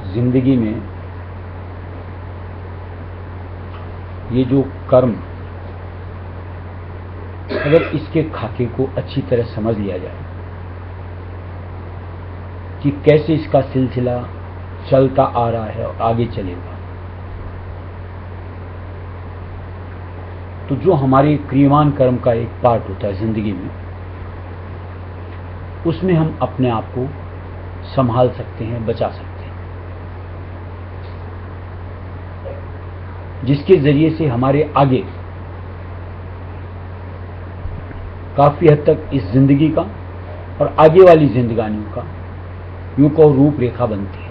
जिंदगी में ये जो कर्म, अगर इसके खाके को अच्छी तरह समझ लिया जाए कि कैसे इसका सिलसिला चलता आ रहा है और आगे चलेगा, तो जो हमारे क्रियमान कर्म का एक पार्ट होता है जिंदगी में, उसमें हम अपने आप को संभाल सकते हैं, बचा सकते हैं, जिसके जरिए से हमारे आगे काफी हद तक इस जिंदगी का और आगे वाली जिंदगानियों का यूं को रूपरेखा बनती है।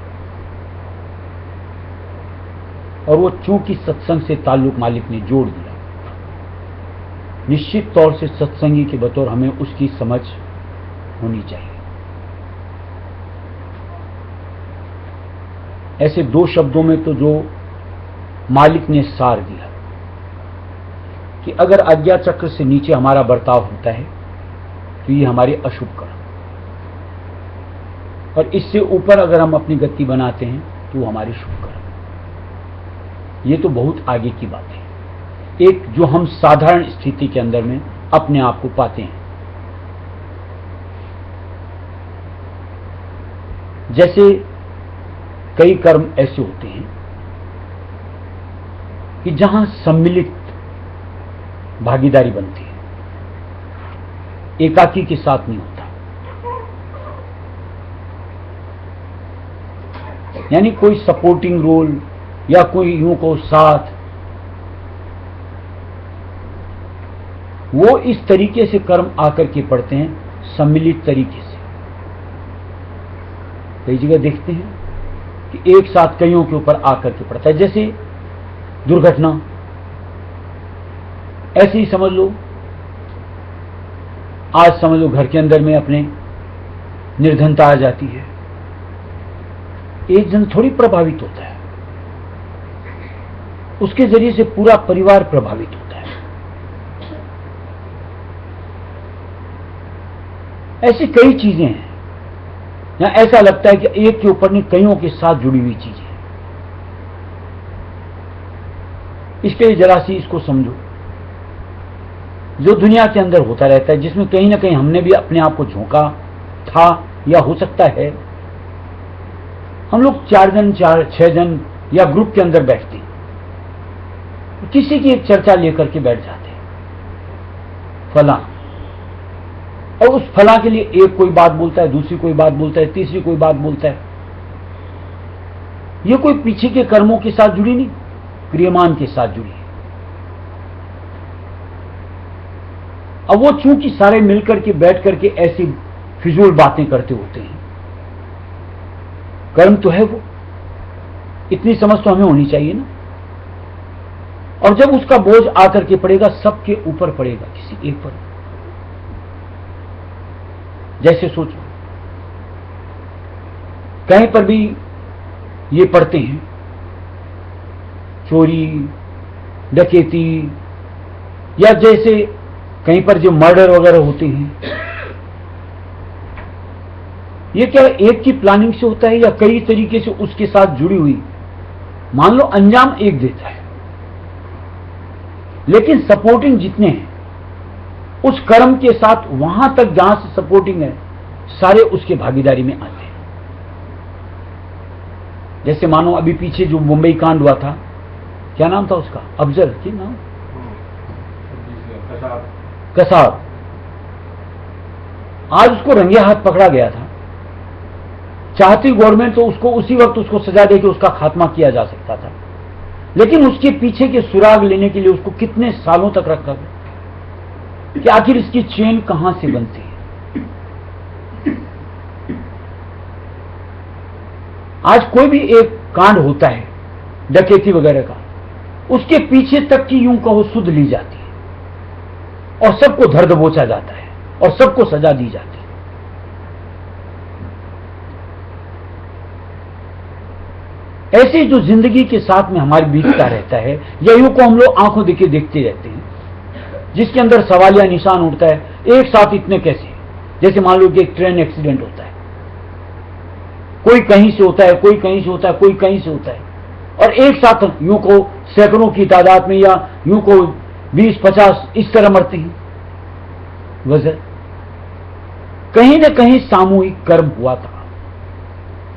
और वो चूंकि सत्संग से ताल्लुक मालिक ने जोड़ दिया, निश्चित तौर से सत्संगी के बतौर हमें उसकी समझ होनी चाहिए। ऐसे दो शब्दों में तो जो मालिक ने सार दिया कि अगर आज्ञा चक्र से नीचे हमारा बर्ताव होता है तो ये हमारे अशुभ कर्म, और इससे ऊपर अगर हम अपनी गति बनाते हैं तो वो हमारे शुभ कर्म। ये तो बहुत आगे की बात है, एक जो हम साधारण स्थिति के अंदर में अपने आप को पाते हैं। जैसे कई कर्म ऐसे होते हैं कि जहां सम्मिलित भागीदारी बनती है, एकाकी के साथ नहीं होता। यानी कोई सपोर्टिंग रोल या कोई यूं को साथ, वो इस तरीके से कर्म आकर के पड़ते हैं, सम्मिलित तरीके से। कई जगह देखते हैं कि एक साथ कईयों के ऊपर आकर के पड़ता है, जैसे दुर्घटना। ऐसे ही समझ लो, आज समझ लो घर के अंदर में अपने निर्धनता आ जाती है, एक जन थोड़ी प्रभावित होता है, उसके जरिए से पूरा परिवार प्रभावित होता है। ऐसी कई चीजें हैं यहां ऐसा लगता है कि एक के ऊपर नहीं, कईयों के साथ जुड़ी हुई चीजें। इसके लिए जरा सी इसको समझो, जो दुनिया के अंदर होता रहता है, जिसमें कहीं ना कहीं हमने भी अपने आप को झोंका था या हो सकता है। हम लोग 4 जन 6 जन या ग्रुप के अंदर बैठते हैं, किसी की एक चर्चा लेकर के बैठ जाते हैं, फला, और उस फला के लिए एक कोई बात बोलता है, दूसरी कोई बात बोलता है, तीसरी कोई बात बोलता है। ये कोई पीछे के कर्मों के साथ जुड़ी नहीं, क्रियमान के साथ जुड़ी है। अब वो चूंकि सारे मिलकर के बैठ करके ऐसी फिजूल बातें करते होते हैं, कर्म तो है वो, इतनी समझ तो हमें होनी चाहिए ना। और जब उसका बोझ आकर के पड़ेगा, सबके ऊपर पड़ेगा, किसी एक पर। जैसे सोचो, कहीं पर भी ये पढ़ते हैं, चोरी डकैती, या जैसे कहीं पर जो मर्डर वगैरह होते हैं, ये क्या एक की प्लानिंग से होता है या कई तरीके से उसके साथ जुड़ी हुई? मान लो अंजाम एक देता है, लेकिन सपोर्टिंग जितने हैं उस कर्म के साथ, वहां तक जहां से सपोर्टिंग है, सारे उसके भागीदारी में आते हैं। जैसे मानो अभी पीछे जो मुंबई कांड हुआ था, क्या नाम था उसका, अफजल की नाम, कसाब। आज उसको रंगे हाथ पकड़ा गया था। चाहती गवर्नमेंट तो उसको उसी वक्त उसको सजा दे के उसका खात्मा किया जा सकता था, लेकिन उसके पीछे के सुराग लेने के लिए उसको कितने सालों तक रखा गया कि आखिर इसकी चेन कहां से बनती है। आज कोई भी एक कांड होता है डकैती वगैरह का, उसके पीछे तक की यूं कहो सुध ली जाती है और सबको धर दबोचा जाता है और सबको सजा दी जाती है। ऐसे जो जिंदगी के साथ में हमारी बीतता रहता है, या यूं को हम लोग आंखों देखे देखते रहते हैं, जिसके अंदर सवालिया निशान उठता है, एक साथ इतने कैसे? जैसे मान लो कि एक ट्रेन एक्सीडेंट होता है, कोई कहीं से होता है, कोई कहीं से होता है, कोई कहीं से होता है, और एक साथ यूं को सैकड़ों की तादाद में या यूं को 20-50 इस तरह मरते हैं। वजह कहीं ना कहीं सामूहिक कर्म हुआ था,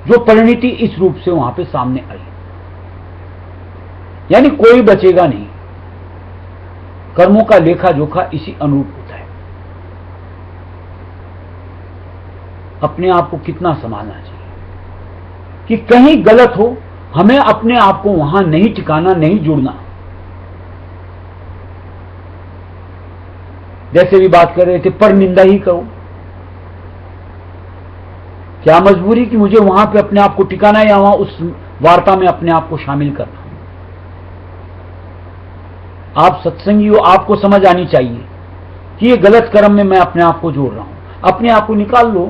जो परिणति इस रूप से वहां पे सामने आई। यानी कोई बचेगा नहीं, कर्मों का लेखा जोखा इसी अनुरूप होता है। अपने आप को कितना संभालना चाहिए कि कहीं गलत हो, हमें अपने आप को वहां नहीं टिकाना, नहीं जुड़ना। जैसे भी बात कर रहे थे, पर निंदा ही करो। क्या मजबूरी कि मुझे वहां पे अपने आप को टिकाना है, या वहां उस वार्ता में अपने आप को शामिल करना? आप सत्संगी हो, आपको समझ आनी चाहिए कि ये गलत कर्म में मैं अपने आप को जोड़ रहा हूं। अपने आप को निकाल लो।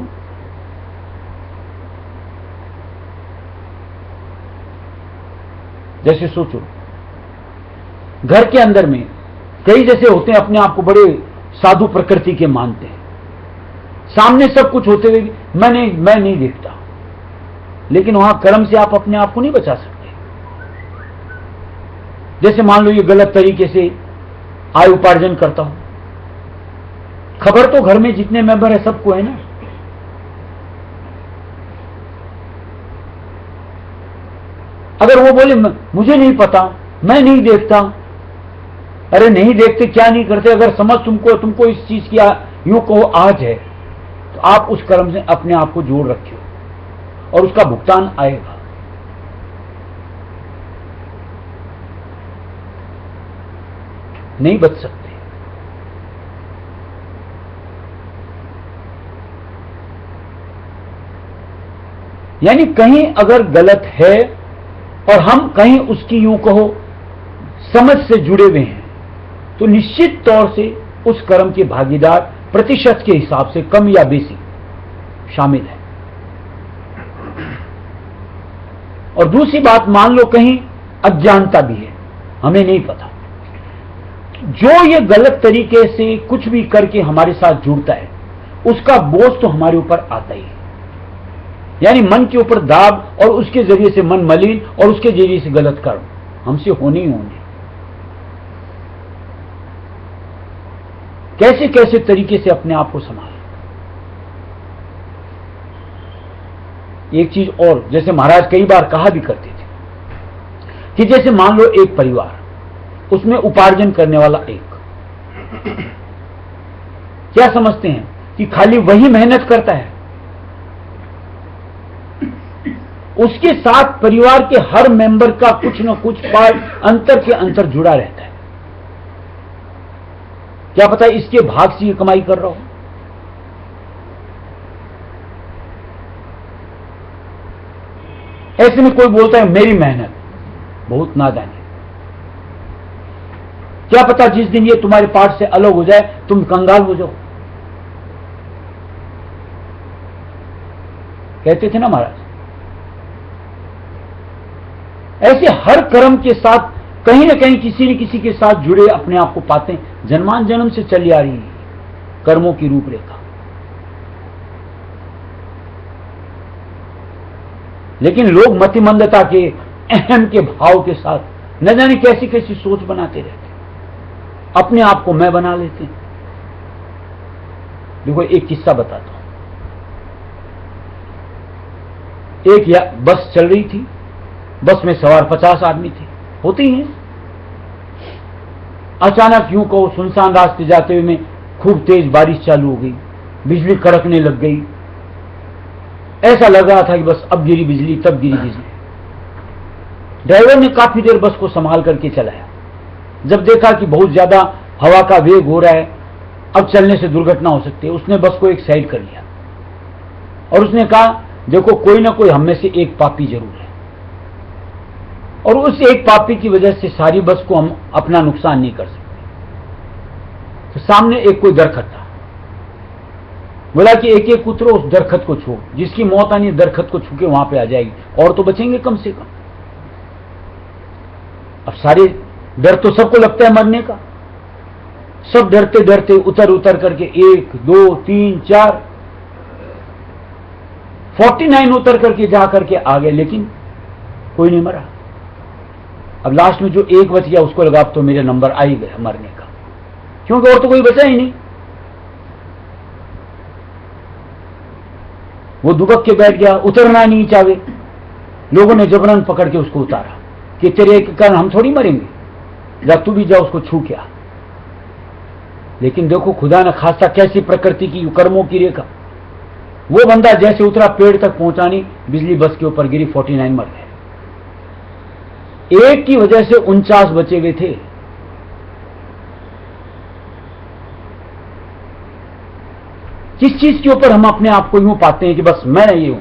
जैसे सोचो, घर के अंदर में कई जैसे होते हैं, अपने आप को बड़े साधु प्रकृति के मानते हैं, सामने सब कुछ होते हुए भी मैं नहीं देखता, लेकिन वहां कर्म से आप अपने आप को नहीं बचा सकते। जैसे मान लो ये गलत तरीके से आय उपार्जन करता हूं, खबर तो घर में जितने मेंबर है सबको है ना। अगर वो बोले मुझे नहीं पता, मैं नहीं देखता, अरे नहीं देखते क्या नहीं करते, अगर समझ तुमको इस चीज की यूं कहो आज है, तो आप उस कर्म से अपने आप को जोड़ रखे हो और उसका भुगतान आएगा। नहीं बच सकते। यानी कहीं अगर गलत है और हम कहीं उसकी यूं कहो समझ से जुड़े हुए हैं, तो निश्चित तौर से उस कर्म के भागीदार प्रतिशत के हिसाब से कम या बेसी शामिल है। और दूसरी बात, मान लो कहीं अज्ञानता भी है, हमें नहीं पता, जो ये गलत तरीके से कुछ भी करके हमारे साथ जुड़ता है, उसका बोझ तो हमारे ऊपर आता ही है। यानी मन के ऊपर दाब, और उसके जरिए से मन मलिन, और उसके जरिए से गलत कर्म हमसे होने ही होने। कैसे कैसे तरीके से अपने आप को संभालें। एक चीज और, जैसे महाराज कई बार कहा भी करते थे कि जैसे मान लो एक परिवार, उसमें उपार्जन करने वाला एक, क्या समझते हैं कि खाली वही मेहनत करता है? उसके साथ परिवार के हर मेंबर का कुछ न कुछ पार्ट अंतर के अंतर जुड़ा रहता है। क्या पता इसके भाग से ये कमाई कर रहा हो। ऐसे में कोई बोलता है मेरी मेहनत, बहुत नादानी। क्या पता जिस दिन ये तुम्हारे पार्ट से अलग हो जाए, तुम कंगाल हो जाओ। कहते थे ना महाराज। ऐसे हर कर्म के साथ कहीं ना कहीं किसी न किसी के साथ जुड़े अपने आप को पाते हैं। जन्मान जन्म से चली आ रही है कर्मों की रूपरेखा। लेकिन लोग मतिमंदता के, अहम के भाव के साथ न जाने कैसी कैसी सोच बनाते रहते, अपने आप को मैं बना लेते हैं। देखो एक किस्सा बताता हूं। एक बस चल रही थी, बस में सवार 50 आदमी थे, होती हैं। अचानक यूं कहो सुनसान रास्ते जाते हुए में खूब तेज बारिश चालू हो गई, बिजली कड़कने लग गई। ऐसा लग रहा था कि बस अब गिरी बिजली, तब गिरी बिजली। ड्राइवर ने काफी देर बस को संभाल करके चलाया। जब देखा कि बहुत ज्यादा हवा का वेग हो रहा है, अब चलने से दुर्घटना हो सकती है, उसने बस को एक साइड कर लिया और उसने कहा देखो कोई ना कोई हम में से एक पापी जरूर है, और उस एक पापी की वजह से सारी बस को हम अपना नुकसान नहीं कर सकते। तो सामने एक कोई दरखत था, बोला कि एक एक उतरो, उस दरखत को छू, जिसकी मौत आनी दरखत को छू के वहां पे आ जाएगी, और तो बचेंगे कम से कम। अब सारे डर तो सबको लगता है मरने का, सब डरते डरते उतर उतर करके 1 2 3 4 49 उतर करके जा करके आ गए, लेकिन कोई नहीं मरा। अब लास्ट में जो एक बच गया उसको लगा अब तो मेरे नंबर आ ही गया मरने का, क्योंकि और तो कोई बचा ही नहीं। वो दुबक के बैठ गया, उतरना नहीं चाहे, लोगों ने जबरन पकड़ के उसको उतारा कि तेरे एक कारण हम थोड़ी मरेंगे, जा तू भी जा उसको छू क्या। लेकिन देखो खुदा ने खासा कैसी प्रकृति की कर्मों की रेखा, वो बंदा जैसे उतरा पेड़ तक पहुंचा नहीं, बिजली बस के ऊपर गिरी, 49 मर गए। एक की वजह से 49 बचे हुए थे। किस चीज के ऊपर हम अपने आप को यूं पाते हैं कि बस मैं ये हूं?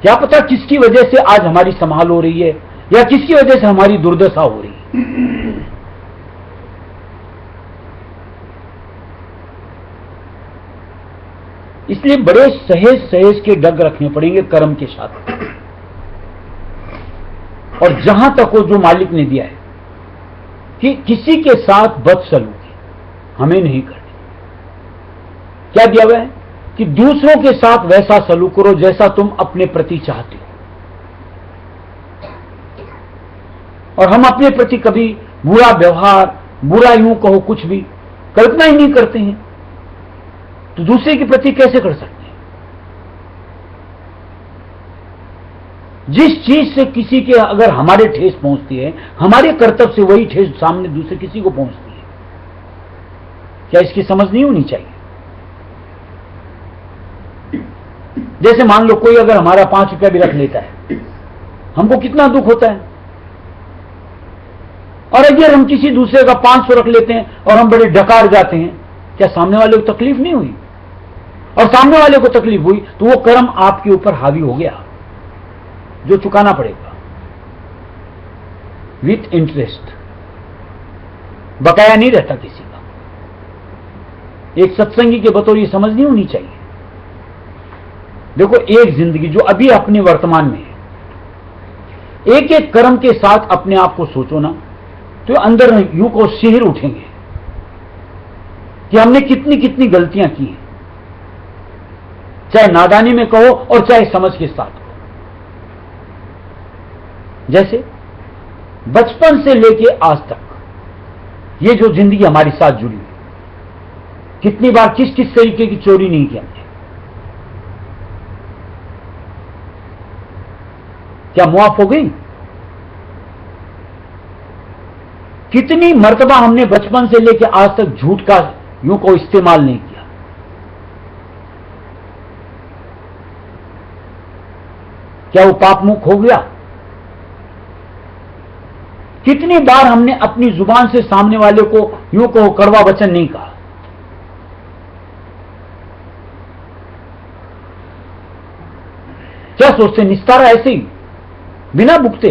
क्या पता किसकी वजह से आज हमारी संभाल हो रही है या किसकी वजह से हमारी दुर्दशा हो रही है। इसलिए बड़े सहेज सहेज के डग रखने पड़ेंगे कर्म के साथ। और जहां तक वो जो मालिक ने दिया है कि किसी के साथ बदसलूकी हमें नहीं करनी, क्या दिया हुआ है कि दूसरों के साथ वैसा सलूक करो जैसा तुम अपने प्रति चाहते हो। और हम अपने प्रति कभी बुरा व्यवहार, बुरा यूं कहो कुछ भी कल्पना ही नहीं करते हैं, तो दूसरे के प्रति कैसे कर सकते हैं? जिस चीज से किसी के अगर हमारे ठेस पहुंचती है, हमारे कर्तव्य से वही ठेस सामने दूसरे किसी को पहुंचती है। क्या इसकी समझ नहीं होनी चाहिए? जैसे मान लो कोई अगर हमारा 5 रुपया भी रख लेता है, हमको कितना दुख होता है। और अगर हम किसी दूसरे का 500 रख लेते हैं और हम बड़े डकार जाते हैं, क्या सामने वाले को तकलीफ नहीं हुई? और सामने वाले को तकलीफ हुई तो वो कर्म आपके ऊपर हावी हो गया, जो चुकाना पड़ेगा विथ इंटरेस्ट। बकाया नहीं रहता किसी का। एक सत्संगी के बतौर ये समझ नहीं होनी चाहिए। देखो, एक जिंदगी जो अभी अपने वर्तमान में है, एक एक कर्म के साथ अपने आप को सोचो ना, तो अंदर यूं को सिहर उठेंगे कि हमने कितनी कितनी गलतियां की हैं, चाहे नादानी में कहो और चाहे समझ के साथ कहो। जैसे बचपन से लेके आज तक ये जो जिंदगी हमारे साथ जुड़ी है, कितनी बार किस किस तरीके की चोरी नहीं की हमने, क्या मुआफ हो गई? कितनी मर्तबा हमने बचपन से लेकर आज तक झूठ का यूं को इस्तेमाल नहीं किया, क्या वो पाप मुक्त हो गया? कितनी बार हमने अपनी जुबान से सामने वाले को यूं को कड़वा वचन नहीं कहा? क्या सोचते निस्तारा ऐसे ही बिना भुगते?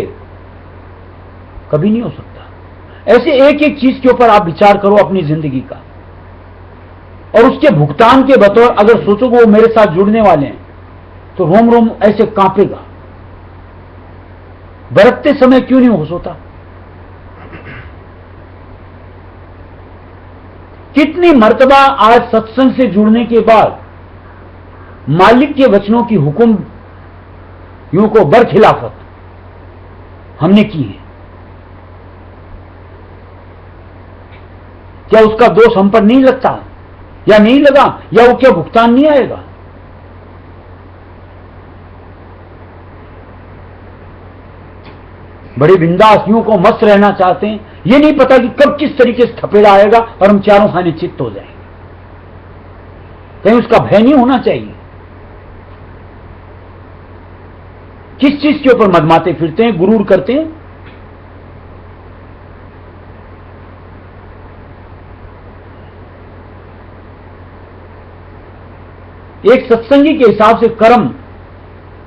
कभी नहीं हो सकता। ऐसे एक एक चीज के ऊपर आप विचार करो अपनी जिंदगी का, और उसके भुगतान के बतौर अगर सोचोगे वो मेरे साथ जुड़ने वाले हैं, तो रोम रोम ऐसे कांपेगा। बरतते समय क्यों नहीं होश होता? कितनी मर्तबा आज सत्संग से जुड़ने के बाद मालिक के वचनों की हुक्म यूं को बरखिलाफत हमने की है। क्या उसका दोष हम पर नहीं लगता या नहीं लगा, या वो क्या भुगतान नहीं आएगा? बड़े बिंदास यूं को मस्त रहना चाहते हैं, ये नहीं पता कि कब किस तरीके से थपेड़ा आएगा और हम चारों खाने चित्त हो जाएंगे। कहीं उसका भय नहीं होना चाहिए। किस चीज के ऊपर मदमाते फिरते हैं, गुरूर करते हैं? एक सत्संगी के हिसाब से कर्म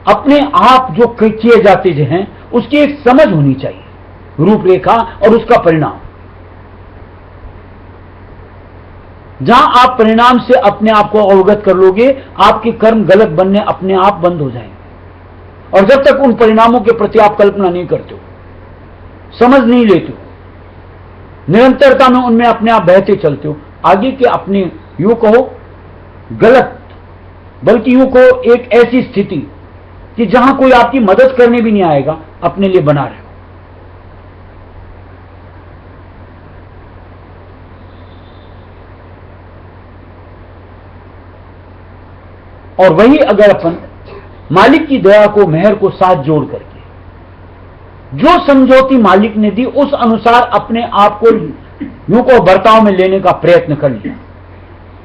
अपने आप जो किए जाते हैं उसकी एक समझ होनी चाहिए, रूपरेखा और उसका परिणाम। जहां आप परिणाम से अपने आप को अवगत कर लोगे, आपके कर्म गलत बनने अपने आप बंद हो जाएंगे। और जब तक उन परिणामों के प्रति आप कल्पना नहीं करते हो, समझ नहीं लेते हो, निरंतरता में उनमें अपने आप बहते चलते हो, आगे के अपने यूं कहो गलत, बल्कि यूं कहो एक ऐसी स्थिति कि जहां कोई आपकी मदद करने भी नहीं आएगा, अपने लिए बना रहे हो। और वही अगर अपन मालिक की दया को, मेहर को साथ जोड़ करके जो समझौती मालिक ने दी उस अनुसार अपने आप को यूं को बर्ताव में लेने का प्रयत्न कर लिया।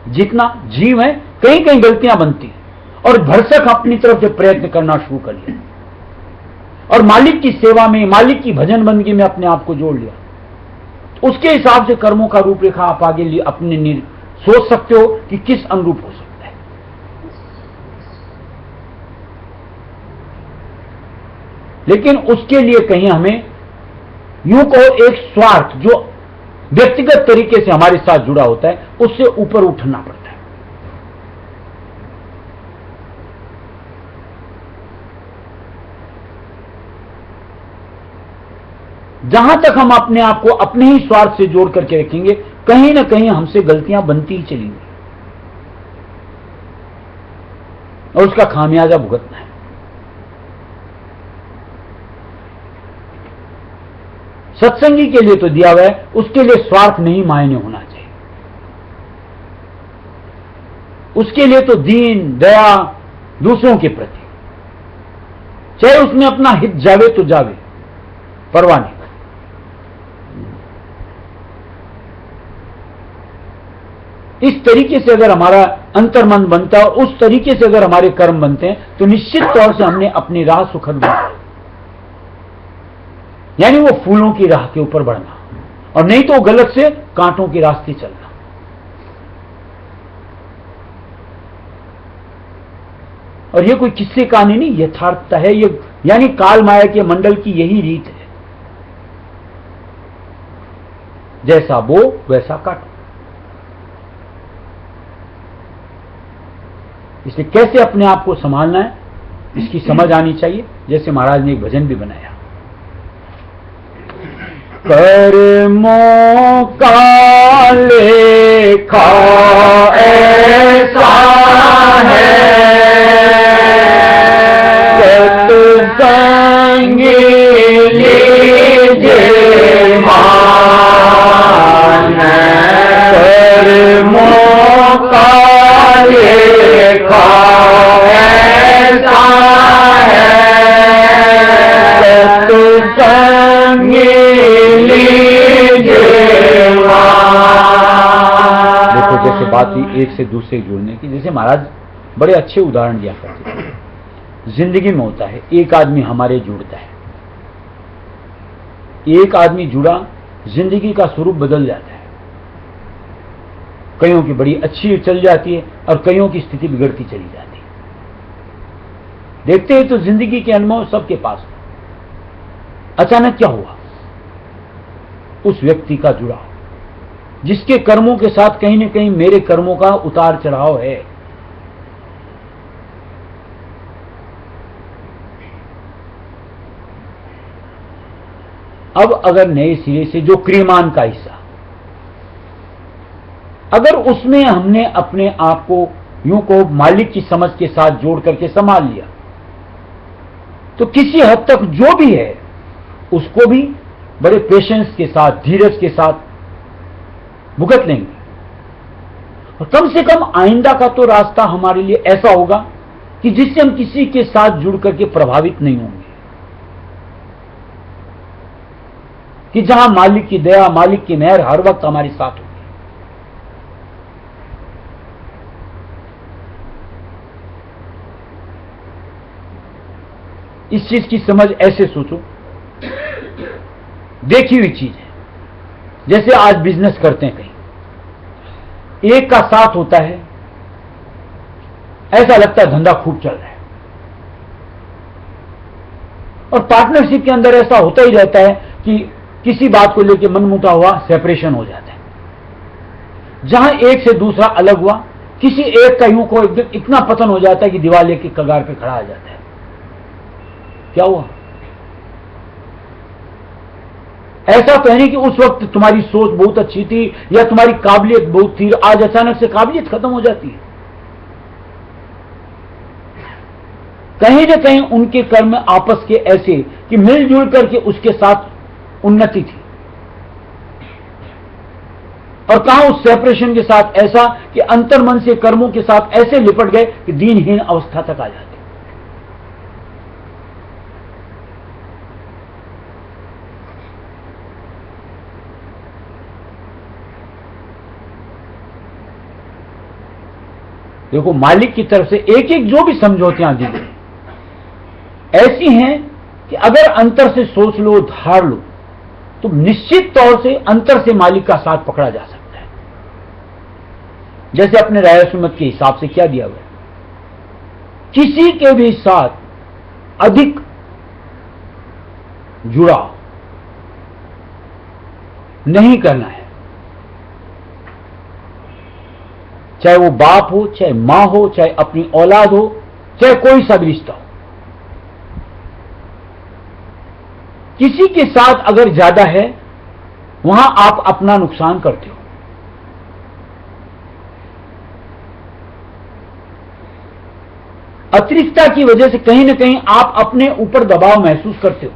जितना जीव है कहीं कहीं गलतियां बनती हैं, और भरसक अपनी तरफ से प्रयत्न करना शुरू कर लिया, और मालिक की सेवा में, मालिक की भजन बंदगी में अपने आप को जोड़ लिया। उसके हिसाब से कर्मों का रूपरेखा आप आगे लिए अपने सोच सकते हो कि किस अनुरूप हो सकता है। लेकिन उसके लिए कहीं हमें यूं कहो एक स्वार्थ जो व्यक्तिगत तरीके से हमारे साथ जुड़ा होता है, उससे ऊपर उठना पड़ता है। जहां तक हम अपने आप को अपने ही स्वार्थ से जोड़ करके रखेंगे, कहीं ना कहीं हमसे गलतियां बनती ही चलेंगी, और उसका खामियाजा भुगतना है। सत्संगी के लिए तो दिया हुआ है, उसके लिए स्वार्थ नहीं मायने होना चाहिए। उसके लिए तो दीन दया दूसरों के प्रति, चाहे उसमें अपना हित जावे तो जावे, परवाह नहीं। इस तरीके से अगर हमारा अंतर्मन बनता है, उस तरीके से अगर हमारे कर्म बनते हैं, तो निश्चित तौर से हमने अपनी राह सुखद बनाई, यानी वो फूलों की राह के ऊपर बढ़ना, और नहीं तो गलत से कांटों के रास्ते चलना। और ये कोई किस्से कहानी नहीं, यथार्थता है ये, यानी काल माया के मंडल की यही रीत है, जैसा बो वैसा काटो। इसलिए कैसे अपने आप को संभालना है, इसकी समझ आनी चाहिए। जैसे महाराज ने एक भजन भी बनाया, कर्मों का लेखा ऐसा है, सत्संगी लीजिए मान, कर्मों का लेखा ऐसा है, सत्संगी देखो। जैसे बात हुई एक से दूसरे जुड़ने की, जैसे महाराज बड़े अच्छे उदाहरण दिया करते थे। जिंदगी में होता है, एक आदमी हमारे जुड़ता है, एक आदमी जुड़ा, जिंदगी का स्वरूप बदल जाता है। कईयों की बड़ी अच्छी चल जाती है और कईयों की स्थिति बिगड़ती चली जाती है। देखते हैं तो जिंदगी के अनुभव सबके पास। अचानक क्या हुआ, उस व्यक्ति का जुड़ाव, जिसके कर्मों के साथ कहीं ना कहीं मेरे कर्मों का उतार चढ़ाव है। अब अगर नए सिरे से जो क्रियमान का हिस्सा, अगर उसमें हमने अपने आप को यूं को मालिक की समझ के साथ जोड़ करके संभाल लिया, तो किसी हद तक जो भी है उसको भी बड़े पेशेंस के साथ, धीरज के साथ भुगत लेंगे। और कम से कम आइंदा का तो रास्ता हमारे लिए ऐसा होगा कि जिससे हम किसी के साथ जुड़ करके प्रभावित नहीं होंगे, कि जहां मालिक की दया, मालिक की मेहर हर वक्त हमारे साथ होगी। इस चीज की समझ ऐसे सोचो, देखी हुई चीज है। जैसे आज बिजनेस करते हैं, कहीं एक का साथ होता है, ऐसा लगता है धंधा खूब चल रहा है, और पार्टनरशिप के अंदर ऐसा होता ही रहता है कि किसी बात को लेकर मनमुटाव हुआ, सेपरेशन हो जाता है। जहां एक से दूसरा अलग हुआ, किसी एक का यूं को इतना पतन हो जाता है कि दीवार के कगार पे खड़ा आ जाता है। क्या हुआ? ऐसा तो है नहीं कि उस वक्त तुम्हारी सोच बहुत अच्छी थी या तुम्हारी काबिलियत बहुत थी, आज अचानक से काबिलियत खत्म हो जाती है। कहीं ना कहीं उनके कर्म आपस के ऐसे कि मिलजुल करके उसके साथ उन्नति थी, और कहां उस सेपरेशन के साथ ऐसा कि अंतर्मन से कर्मों के साथ ऐसे लिपट गए कि दीनहीन अवस्था तक आ जाते। देखो, मालिक की तरफ से एक एक जो भी समझौतियां दी गई ऐसी हैं कि अगर अंतर से सोच लो, धार लो, तो निश्चित तौर से अंतर से मालिक का साथ पकड़ा जा सकता है। जैसे अपने राय सुन्नत के हिसाब से क्या दिया गया, किसी के भी साथ अधिक जुड़ाव नहीं करना है, चाहे वो बाप हो, चाहे मां हो, चाहे अपनी औलाद हो, चाहे कोई सा भी रिश्ता हो। किसी के साथ अगर ज्यादा है, वहां आप अपना नुकसान करते हो। अतिरिक्तता की वजह से कहीं ना कहीं आप अपने ऊपर दबाव महसूस करते हो,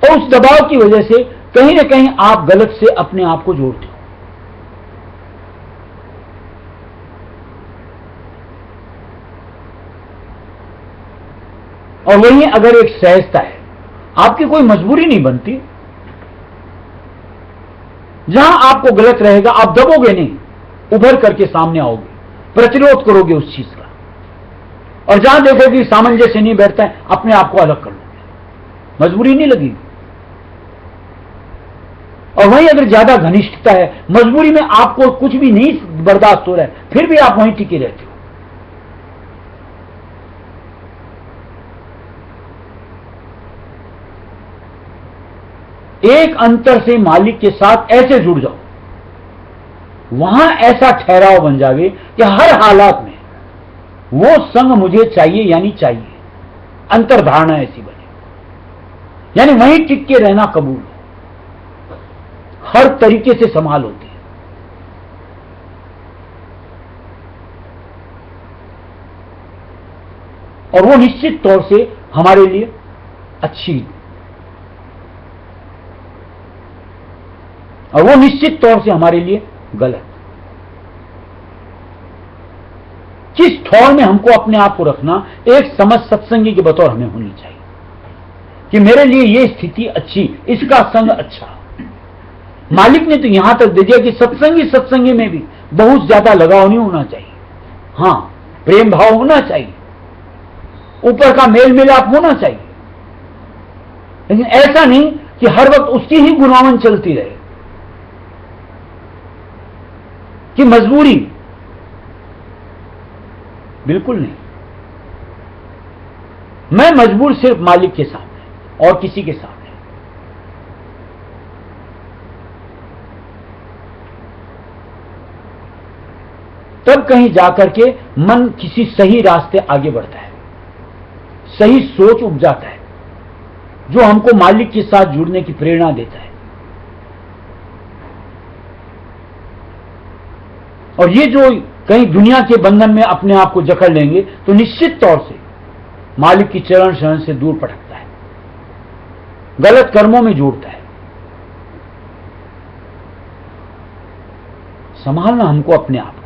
और उस दबाव की वजह से कहीं ना कहीं आप गलत से अपने आप को जोड़ते हो। और वहीं अगर एक सहजता है, आपकी कोई मजबूरी नहीं बनती, जहां आपको गलत रहेगा आप दबोगे नहीं, उभर करके सामने आओगे, प्रतिरोध करोगे उस चीज का, और जहां देखोगे सामंजस्य नहीं बैठता है, अपने आप को अलग कर लोगे, मजबूरी नहीं लगेगी। और वहीं अगर ज्यादा घनिष्ठता है, मजबूरी में आपको कुछ भी नहीं बर्दाश्त हो रहा है, फिर भी आप वहीं टिके रहते हो। एक अंतर से मालिक के साथ ऐसे जुड़ जाओ, वहां ऐसा ठहराव बन जावे कि हर हालात में वो संग मुझे चाहिए, यानी चाहिए, अंतर्धारणा ऐसी बने, यानी वहीं टिक के रहना कबूल हो, हर तरीके से संभाल होती है। और वो निश्चित तौर से हमारे लिए अच्छी, और वो निश्चित तौर से हमारे लिए गलत। किस ठौर में हमको अपने आप को रखना, एक समझ सत्संगी के बतौर हमें होनी चाहिए कि मेरे लिए ये स्थिति अच्छी, इसका संग अच्छा। मालिक ने तो यहां तक दे दिया कि सत्संगी में भी बहुत ज्यादा लगाव नहीं होना चाहिए, हां प्रेम भाव होना चाहिए, ऊपर का मेल मिलाप होना चाहिए, लेकिन ऐसा नहीं कि हर वक्त उसकी ही गुनावन चलती रहे, कि मजबूरी, बिल्कुल नहीं। मैं मजबूर सिर्फ मालिक के सामने और किसी के सामने। तब कहीं जाकर के मन किसी सही रास्ते आगे बढ़ता है, सही सोच उपजाता है, जो हमको मालिक के साथ जुड़ने की प्रेरणा देता है। और ये जो कहीं दुनिया के बंधन में अपने आप को जकड़ लेंगे, तो निश्चित तौर से मालिक की चरण शरण से दूर भटकता है, गलत कर्मों में जुड़ता है। संभालना हमको अपने आप को।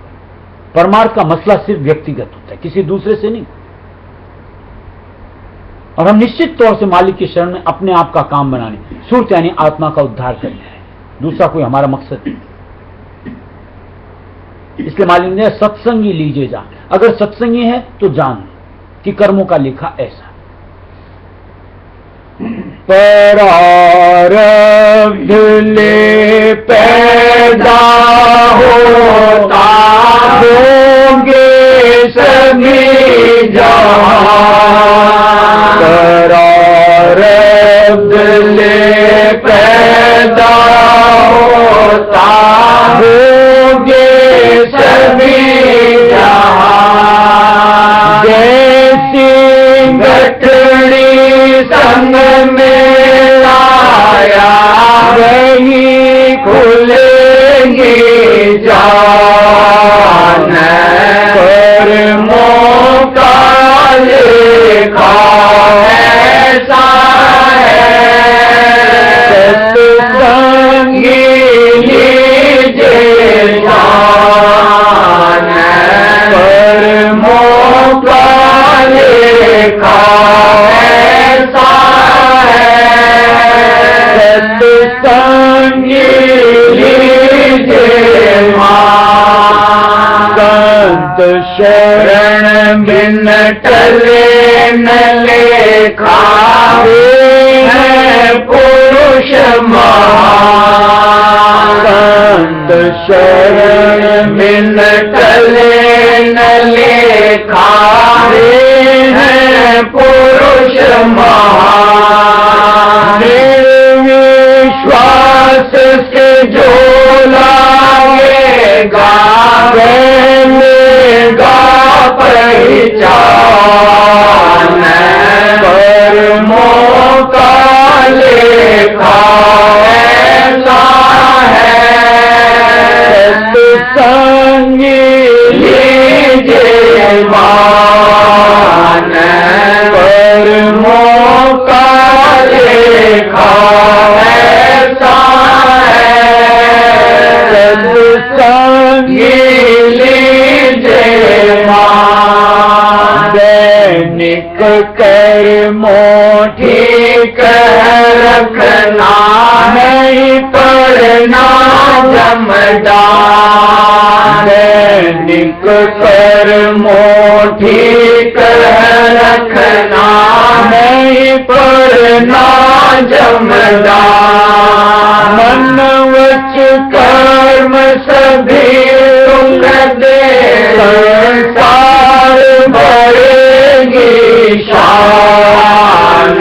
परमार्थ का मसला सिर्फ व्यक्तिगत होता है, किसी दूसरे से नहीं। और हम निश्चित तौर से मालिक की शरण में अपने आप का काम बनाने, सुरत यानी आत्मा का उद्धार करना है, दूसरा कोई हमारा मकसद नहीं। इसलिए मालिक ने सत्संगी लीजिए जान, अगर सत्संगी है तो जान कि कर्मों का लेखा ऐसा। प्रारब्ध ले पैदा होता होंगे सभी जहां, प्रारब्ध ले पैदा होता होंगे सभी जहां, जैसी गठड़ी संग जान कर्मों का लेखा ऐसा है। सत्संगी लीजिए जान कर्मों का लेखा ऐसा है। सत्संगी लीजिए मान संत शरण बिन टले न लेखा है पुरुष महान। संत शरण बिन टले न लेखा है पुरुष महान। विश्वास से जो लागेगा लेगा पहचान कर्मों का लेखा ऐसा है। सत्संगी लीजिए मान कर्मों का लेखा ऐसा है। सत्संगी लीजिए मान दैनिक कर्मों ठीक रखना नहीं पड़ना जमदान। दैनिक कर्मों ठीक रखना नहीं पड़ना जमदान। मन वच कर्म सभी सुख दे संसार भरेगी शान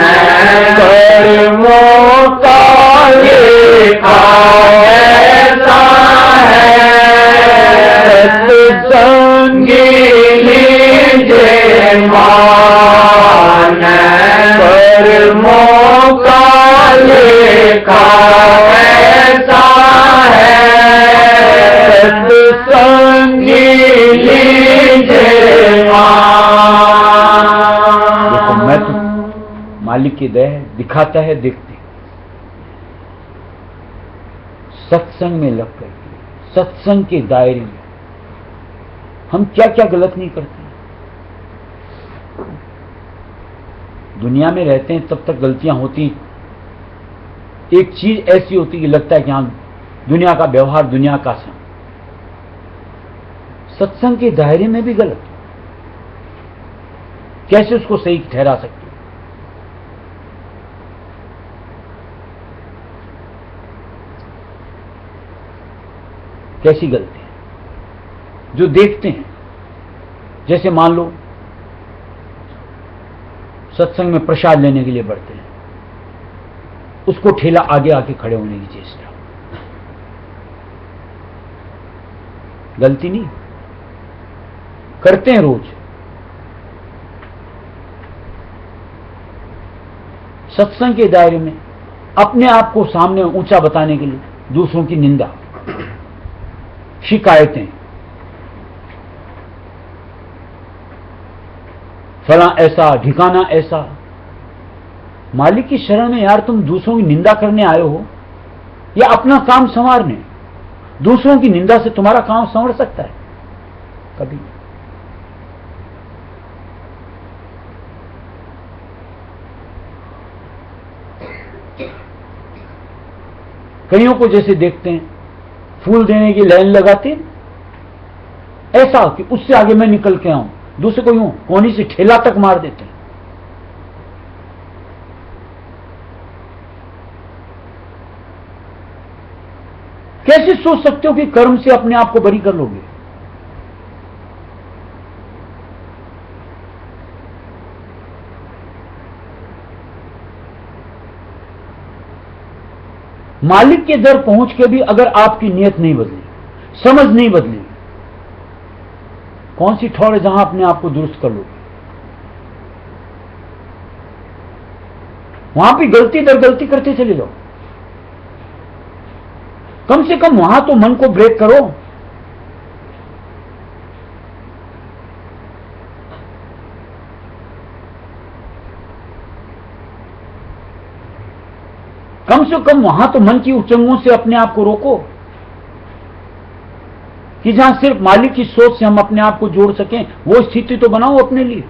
कर्मों का लेखा ऐसा है। सत्संगी लीजिए मान कर्मों का लेखा ऐसा है। सत्संगी लीजिए मान। देखो मैं तो मालिक की दया है, दिखाता है देखते। सत्संग में लग कर सत्संग के दायरे में हम क्या क्या गलत नहीं करते। दुनिया में रहते हैं तब तक गलतियां होती। एक चीज ऐसी होती कि लगता है कि हाँ दुनिया का व्यवहार दुनिया का संग, सत्संग के दायरे में भी गलत। कैसे उसको सही ठहरा सकते? कैसी गलती है? जो देखते हैं, जैसे मान लो सत्संग में प्रसाद लेने के लिए बढ़ते हैं, उसको ठेला आगे आके खड़े होने की चेष्टा, गलती नहीं करते हैं रोज। सत्संग के दायरे में अपने आप को सामने ऊंचा बताने के लिए दूसरों की निंदा, शिकायतें, फला ऐसा ठिकाना ऐसा। मालिक की शरण में यार तुम दूसरों की निंदा करने आए हो या अपना काम संवारने? दूसरों की निंदा से तुम्हारा काम संवर सकता है? कभी। कईयों को जैसे देखते हैं फूल देने की लाइन लगाते, ऐसा कि उससे आगे मैं निकल के आऊं, दूसरे को यूं कोनी से ठेला तक मार देते हैं। कैसे सोच सकते हो कि कर्म से अपने आप को बरी कर लोगे? मालिक के दर पहुंच के भी अगर आपकी नीयत नहीं बदली, समझ नहीं बदली, कौन सी ठौर है जहां अपने आप को दुरुस्त कर लोगे? वहां भी गलती दर गलती करते चले जाओ। कम से कम वहां तो मन को ब्रेक करो कम से कम वहां तो मन की उचंगों से अपने आप को रोको, कि जहां सिर्फ मालिक की सोच से हम अपने आप को जोड़ सकें, वो स्थिति तो बनाओ अपने लिए।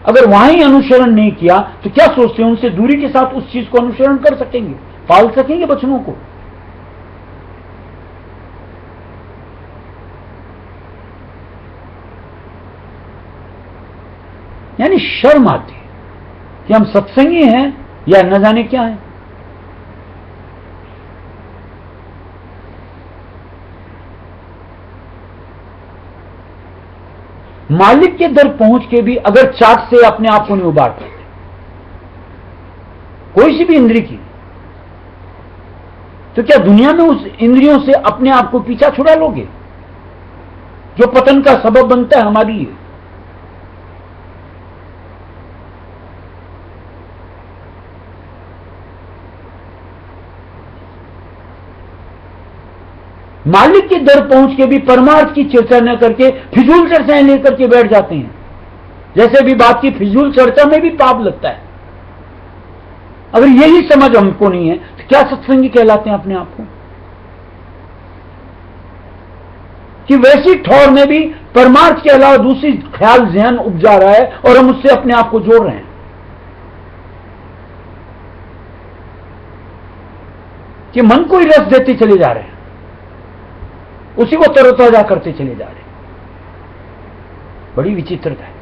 अगर वहां ही अनुसरण नहीं किया तो क्या सोचते हैं उनसे दूरी के साथ उस चीज को अनुसरण कर सकेंगे, पाल सकेंगे वचनों को? यानी शर्म आती है कि हम सत्संगी हैं या न जाने क्या है। मालिक के दर पहुंच के भी अगर चाट से अपने आप को नहीं उबार पाते, कोई सी भी इंद्री की, तो क्या दुनिया में उस इंद्रियों से अपने आप को पीछा छुड़ा लोगे जो पतन का सबब बनता है हमारे लिए? मालिक के दर पहुंच के भी परमार्थ की चर्चा न करके फिजूल चर्चाएं लेकर के बैठ जाते हैं। जैसे भी बात की फिजूल चर्चा में भी पाप लगता है। अगर यही समझ हमको नहीं है तो क्या सत्संगी कहलाते हैं अपने आप को? कि वैसी ठौर में भी परमार्थ के अलावा दूसरी ख्याल ज़हन उपजा रहा है और हम उससे अपने आप को जोड़ रहे हैं। कि मन को ही रस देते चले जा रहे हैं, उसी को तरोताजा करते चले जा रहे हैं। बड़ी विचित्रता है,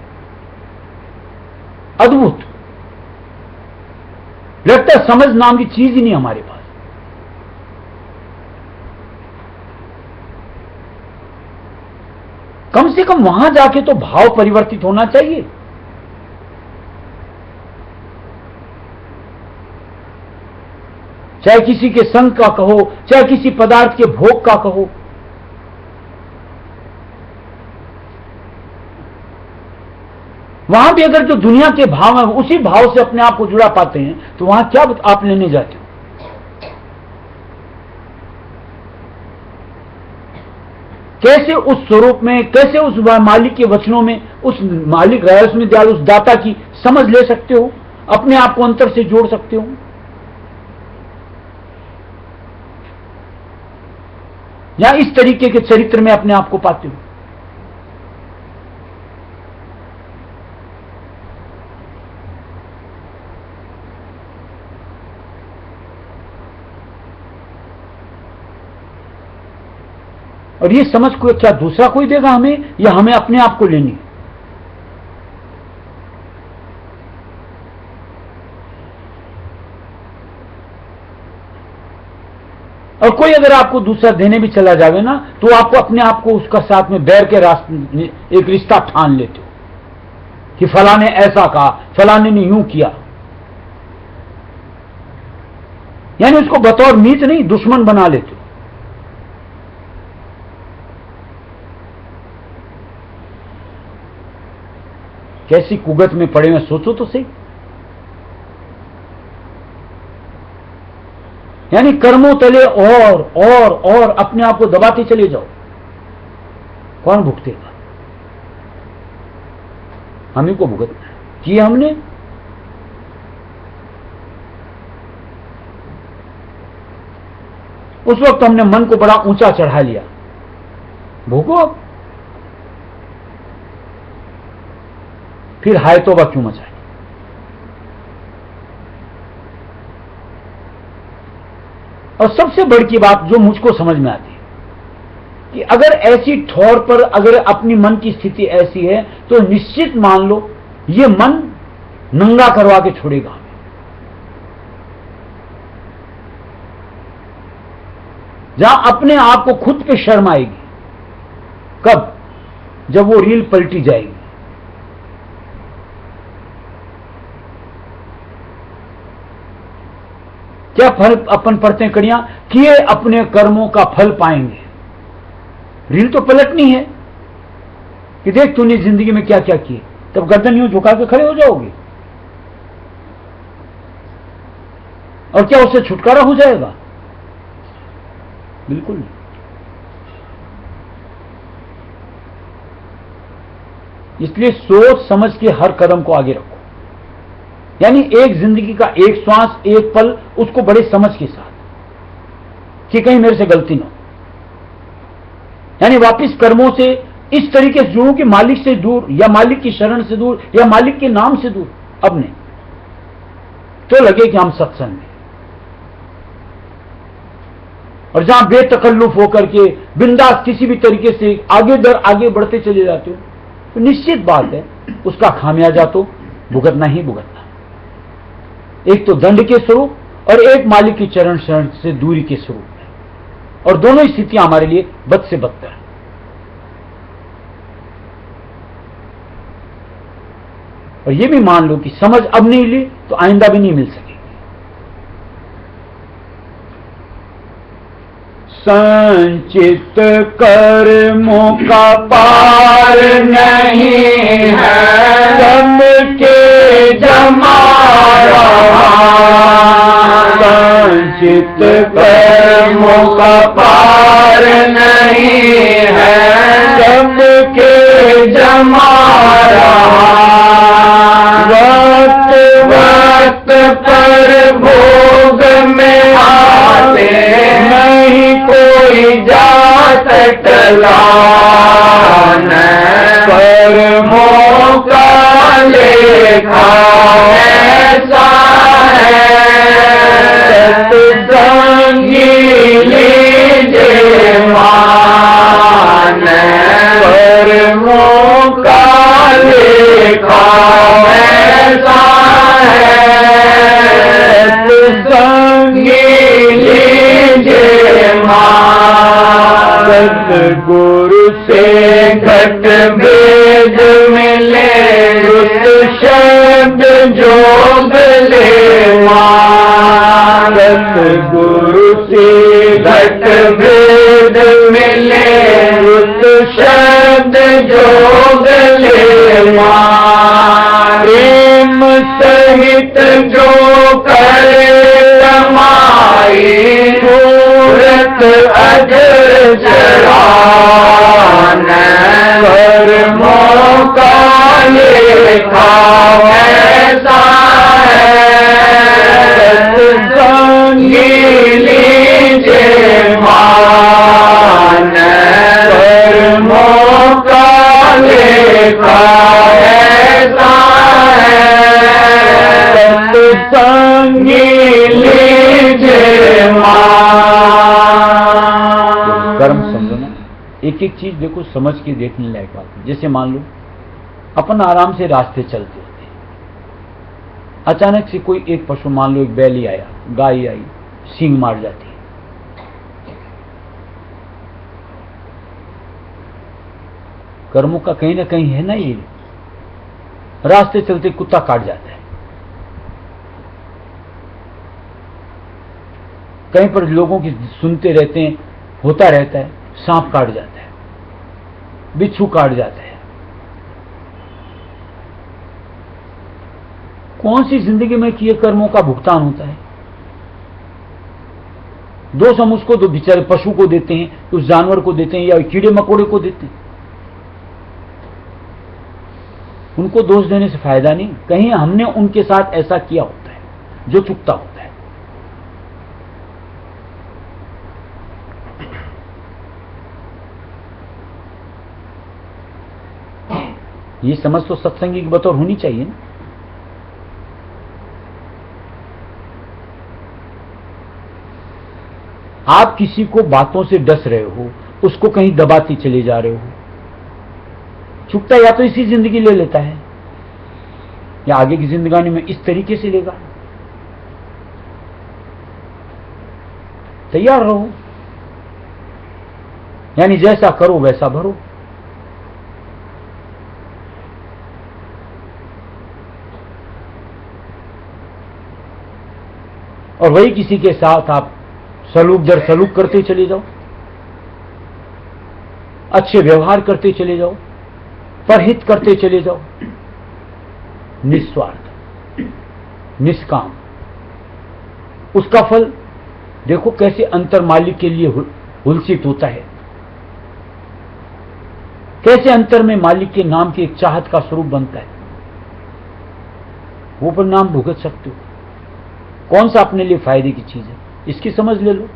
अद्भुत। लगता है समझ नाम की चीज ही नहीं हमारे पास। कम से कम वहां जाके तो भाव परिवर्तित होना चाहिए। चाहे किसी के संग का कहो, चाहे किसी पदार्थ के भोग का कहो, वहां भी अगर जो दुनिया के भाव है उसी भाव से अपने आप को जुड़ा पाते हैं तो वहां क्या आप लेने जाते हो? कैसे उस स्वरूप में, कैसे उस मालिक के वचनों में, उस मालिक रहस्य दयालु उस दाता की समझ ले सकते हो, अपने आप को अंतर से जोड़ सकते हो? या इस तरीके के चरित्र में अपने आप को पाते हो? और ये समझ को क्या दूसरा कोई देगा हमें, या हमें अपने आप को लेनी? और कोई अगर आपको दूसरा देने भी चला जावे ना तो आपको अपने आप को उसका साथ में बैर के रास्ते एक रिश्ता ठान लेते हो कि फलाने ऐसा कहा, फलाने ने यूं किया। यानी उसको बतौर मीत नहीं दुश्मन बना लेते हो। कैसी कुगत में पड़े हैं सोचो तो सही। यानी कर्मों तले और अपने आप को दबाते चले जाओ। कौन भुगतेगा? हम ही को भुगतना है। किए हमने। उस वक्त हमने मन को बड़ा ऊंचा चढ़ा लिया, भोगो। फिर हाय तौबा क्यों मचाए? और सबसे बड़ी की बात जो मुझको समझ में आती है कि अगर ऐसी ठौर पर अगर अपनी मन की स्थिति ऐसी है तो निश्चित मान लो ये मन नंगा करवा के छोड़ेगा हमें। जहां अपने आप को खुद पे शर्म आएगी, कब? जब वो रील पलटी जाएगी। क्या फल अपन पढ़ते हैं कड़ियां, किए अपने कर्मों का फल पाएंगे। रील तो पलटनी है कि देख तूने जिंदगी में क्या क्या किए, तब गर्दन यूं झुका के खड़े हो जाओगे। और क्या उससे छुटकारा हो जाएगा? बिल्कुल नहीं। इसलिए सोच समझ के हर कदम को आगे रखो। यानी एक जिंदगी का एक श्वास, एक पल, उसको बड़े समझ के साथ कि कहीं मेरे से गलती ना हो। यानी वापिस कर्मों से इस तरीके से जुड़ूं कि मालिक से दूर, या मालिक की शरण से दूर, या मालिक के नाम से दूर। अब नहीं तो लगे कि हम सत्संग में, और जहां बेतकल्लुफ होकर के बिंदास किसी भी तरीके से आगे बढ़ते चले जाते हो, तो निश्चित बात है उसका खामियाजा तो भुगतना ही भुगतना। एक तो दंड के स्वरूप, और एक मालिक की चरण शरण से दूरी के स्वरूप है, और दोनों स्थितियां हमारे लिए बद से बदतर है। और यह भी मान लो कि समझ अब नहीं ली तो आइंदा भी नहीं मिल सकेगी। संचित कर्मों का पार नहीं है, सबके जमा रहा। संचित कर्मों का पार नहीं है, सबके जमा रहा। वक्त वक्त पर भोग में आते नहीं कोई जात टलान। कर्मों का लेखा ऐसा है, सत्संगी लीजिए मान। कर्मों का लेखा ऐसा है, सत्संगी लीजिए मान। सतगुरु से घट भेद मिले, उस शब्द जोग ले मान। सतगुरु से घट भेद मिले, उस शब्द जोग ले मान। प्रेम सहित जो करे कमाई, मूरत अजर चढ़ान। कर्मों का लेखा ऐसा है, सत्संगी लीजिए मान। कर्मों का लेखा ऐसा है, सत्संगी लीजिए मान। कर्म समझो ना, एक एक चीज देखो, समझ के देखने लायक बात है। जैसे मान लो अपन आराम से रास्ते चलते होते, अचानक से कोई एक पशु, मान लो एक बैल ही आया, गाय आई, सींग मार जाती है। कर्मों का कहीं ना कहीं है ना ये। रास्ते चलते कुत्ता काट जाता है, कहीं पर लोगों की सुनते रहते हैं, होता रहता है, सांप काट जाता है, बिच्छू काट जाता है। कौन सी जिंदगी में किए कर्मों का भुगतान होता है? दोष हम उसको, तो बेचारे पशु को देते हैं, उस जानवर को देते हैं, या कीड़े मकोड़े को देते हैं। उनको दोष देने से फायदा नहीं, कहीं हमने उनके साथ ऐसा किया होता है जो चुकता होता है। ये समझ तो सत्संगी की बतौर होनी चाहिए ना। आप किसी को बातों से डस रहे हो, उसको कहीं दबाते चले जा रहे हो, चुकता या तो इसी जिंदगी ले लेता है, या आगे की जिंदगानी में इस तरीके से लेगा। तैयार रहो, यानी जैसा करो वैसा भरो। और वही किसी के साथ आप सलूक दर सलूक करते चले जाओ, अच्छे व्यवहार करते चले जाओ, परहित करते चले जाओ, निस्वार्थ, निष्काम। उसका फल देखो कैसे अंतर मालिक के लिए हुलसित होता है, कैसे अंतर में मालिक के नाम की एक चाहत का स्वरूप बनता है। वो परिणाम भुगत सकते हो। कौन सा अपने लिए फायदे की चीज है, इसकी समझ ले लो।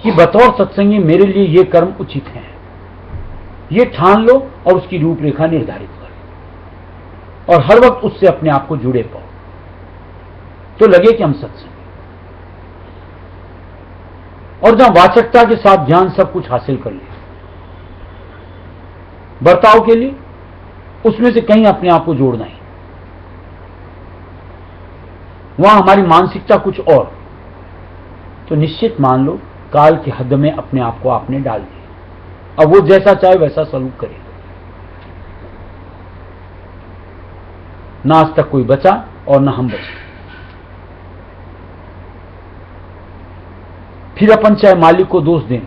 कि बतौर सत्संगी मेरे लिए ये कर्म उचित है, ये ठान लो और उसकी रूपरेखा निर्धारित करो और हर वक्त उससे अपने आप को जुड़े पाओ, तो लगे कि हम सत्संगी। और जहां वाचकता के साथ ध्यान सब कुछ हासिल कर लिया बर्ताव के लिए, उसमें से कहीं अपने आप को जोड़ना ही, वहां हमारी मानसिकता कुछ और, तो निश्चित मान लो काल की हद में अपने आप को आपने डाल दिया। अब वो जैसा चाहे वैसा सलूक करे। ना आज तक कोई बचा और ना हम बचे। फिर अपन चाहे मालिक को दोष दें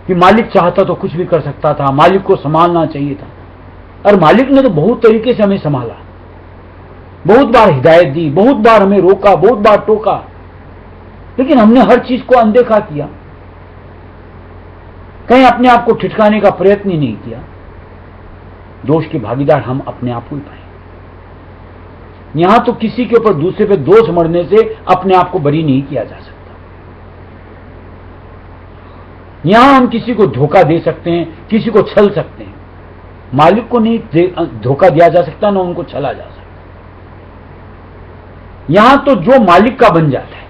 कि मालिक चाहता तो कुछ भी कर सकता था, मालिक को संभालना चाहिए था। और मालिक ने तो बहुत तरीके से हमें संभाला, बहुत बार हिदायत दी, बहुत बार हमें रोका, बहुत बार टोका, लेकिन हमने हर चीज को अनदेखा किया, कहीं अपने आप को ठिठकाने का प्रयत्न ही नहीं किया। दोष के भागीदार हम अपने आप को ही पाए। यहां तो किसी के ऊपर दूसरे पे दोष मढ़ने से अपने आप को बरी नहीं किया जा सकता। यहां हम किसी को धोखा दे सकते हैं, किसी को छल सकते हैं, मालिक को नहीं धोखा दिया जा सकता, ना उनको छला जा सकता। यहां तो जो मालिक का बन जाता है,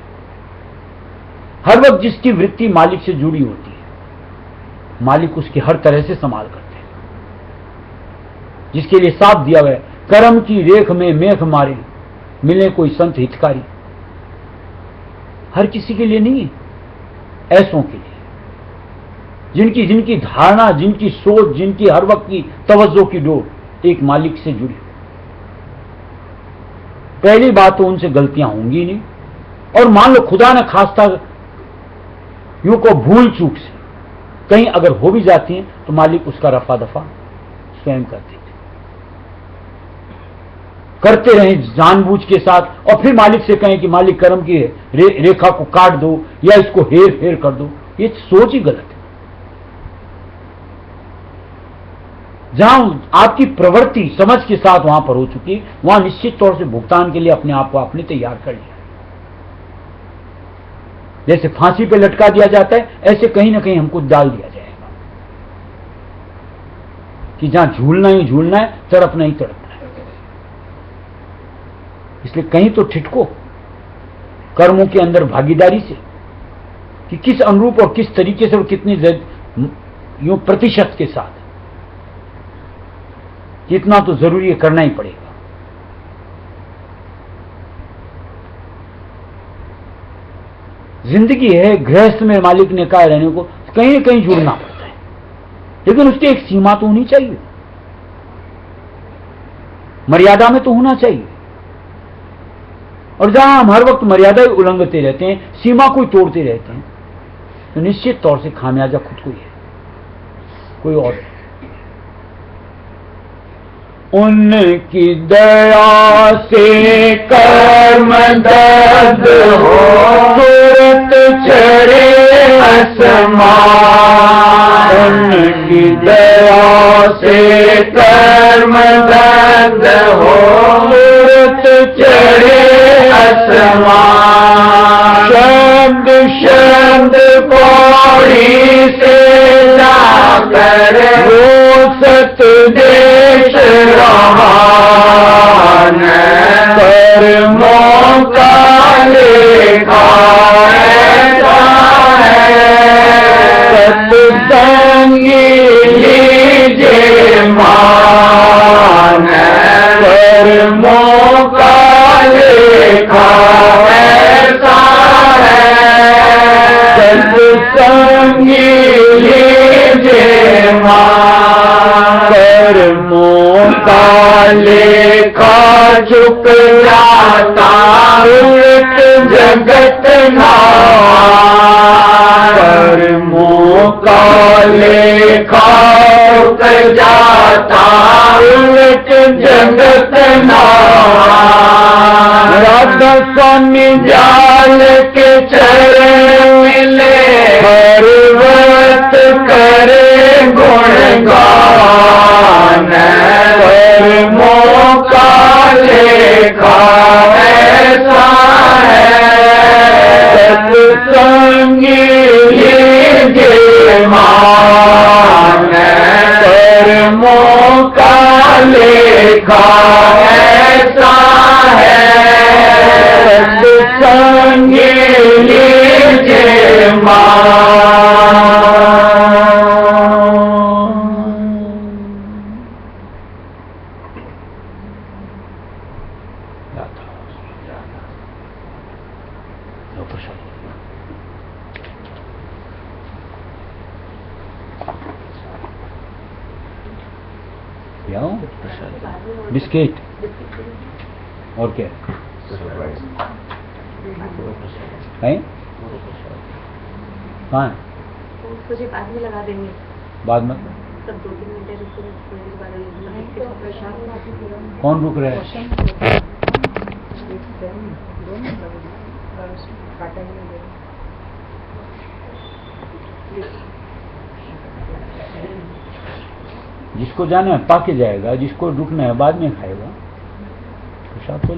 हर वक्त जिसकी वृत्ति मालिक से जुड़ी होती है, मालिक उसकी हर तरह से संभाल करते हैं। जिसके लिए साथ दिया हुआ है, कर्म की रेख में मेघ मारे, मिले कोई संत हितकारी। हर किसी के लिए नहीं है, ऐसों के लिए जिनकी धारणा, जिनकी सोच, जिनकी हर वक्त की तवज्जो की डोर एक मालिक से जुड़ी। पहली बात तो उनसे गलतियां होंगी नहीं, और मान लो खुदा ने खास्ता यूं को भूल चूक से कहीं अगर हो भी जाती हैं, तो मालिक उसका रफा दफा स्वयं कर देते, करते रहे जानबूझ के साथ। और फिर मालिक से कहें कि मालिक कर्म की रेखा को काट दो या इसको हेर फेर कर दो, ये सोच ही गलत है। जहां आपकी प्रवृत्ति समझ के साथ वहां पर हो चुकी, वहां निश्चित तौर से भुगतान के लिए अपने आप को आपने तैयार कर लिया। जैसे फांसी पे लटका दिया जाता है, ऐसे कहीं ना कहीं हमको डाल दिया जाएगा कि जहां झूलना ही झूलना है, तड़पना ही तड़पना है। इसलिए कहीं तो ठिठको कर्मों के अंदर भागीदारी से, कि किस अनुरूप और किस तरीके से और कितनी यूं प्रतिशत के साथ, कितना तो जरूरी है, करना ही पड़ेगा। जिंदगी है, गृहस्थ में मालिक ने कहा रहने को, कहीं न कहीं जुड़ना पड़ता है, लेकिन उसकी एक सीमा तो होनी चाहिए, मर्यादा में तो होना चाहिए। और जहां हम हर वक्त मर्यादा उल्लंघते रहते हैं, सीमा को तोड़ते रहते हैं, तो निश्चित तौर से खामियाजा खुद को ही है, कोई और नहीं। उनकी दया से कर्म दर्द हो, सूरत चढ़े आसमान। उनकी दया से कर्म दर्द हो, सूरत चढ़े आसमान। शब्द शब्द पौड़ी से जाकर वो सतदेश रहान, कर्मों का लेखा ऐसा है। सत्संगी लीजिए मान, कर्मों का लेखा ऐसा है। सत्संगी लीजिए मान, कर्मों का लेखा चुक जाता उलट जगत नाम। कर्मों का लेखा चुक जाता उलट जगत नाम। राधा स्वामी जाल के चरण मिले हर भगत करे गुणगान कर्मों का लेखा ऐसा है सत्संगी लीजिए मान कर्मों का लेखा ऐसा है सत्संगी लीजिए मान। लो प्रसाद। क्या बिस्किट और क्या है? हाँ मुझे बाद में लगा देंगे, बाद में तब 2-3 घंटे रुक कौन रुक रहा है? जिसको जाना है पाके जाएगा, जिसको रुकना है बाद में खाएगा। प्रसाद तो